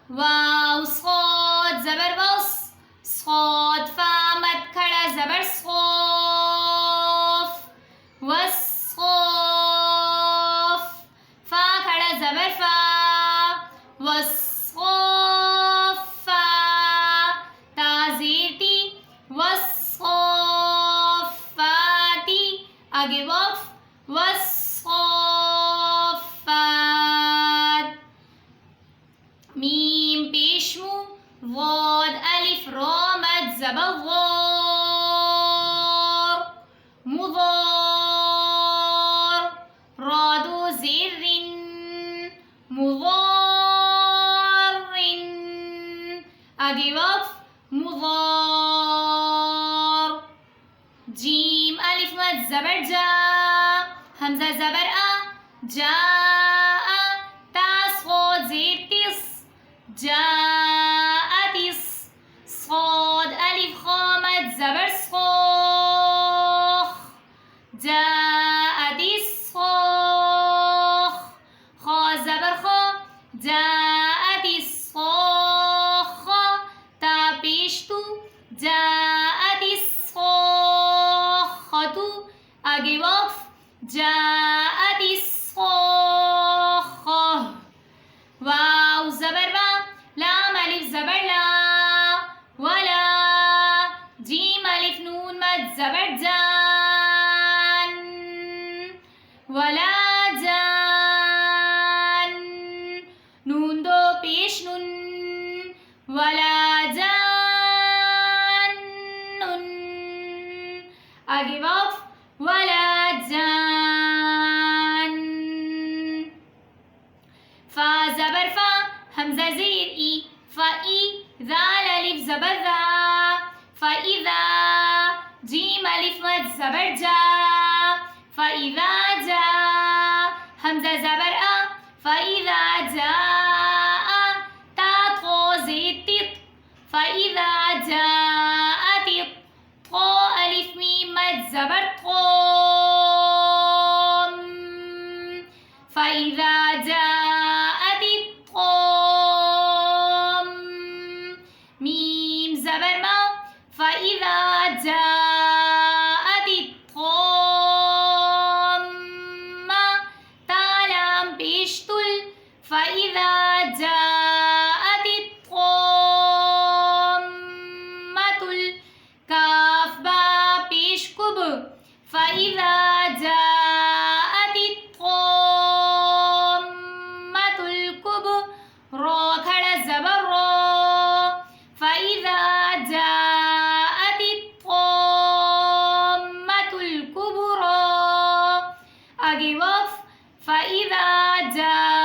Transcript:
वाव صاد زبر وص صاد فا مد खड़ा زبر صوف والصوف فا खड़ा زبر فا والصوفا تا زیر टी والصوفاتی आगे वफ والصوفات मीम पेशमू वाद अलिफ रा मद ज़बर ज़ार मुज़ार रा दो ज़ेर रिन मुज़ारिन आगे वक़्फ़ मुज़ार जीम अलिफ मद ज़बर जा हमज़ा ज़बर आ जा ता صاد ज़ेर तिस جاءتس صاد ألف خامد زبر صاخ جاءت الصاخ خا زبر خا جاءت الصاخة تا پیشتو جاءت الصاخة آگے وقف جاءت الصاخة واو زبر با لام अलिफ ज़बर ला वला जीम अलिफ नून मद ज़बर जान वला जान नून दो पेश नुन वला जान नुन आगे वक़्फ़ वला जान फा ज़बर फा हमज़ा ज़ेर ई फ़ई ज़ाल अलिफ ज़बर ज़ा फ़इज़ा जीम अलिफ मद ज़बर जा फ़इज़ा जा हमज़ा ज़बर आ फ़इज़ा जा ता क़ो ज़ेर तित फ़इज़ा जा तित क़ो अलिफ मीम मद ज़बर क़ोम फ़इज़ा जा فإذا جاءت الطامة تالام بيشتل فإذا جاءت الطامة الكاف با بيشكب فإذا جاءت الطامة الكبرى खड़ा ज़बर रा فإذا جاءت الطامة الكبرى आगे वक़्फ़ فإذا جاءت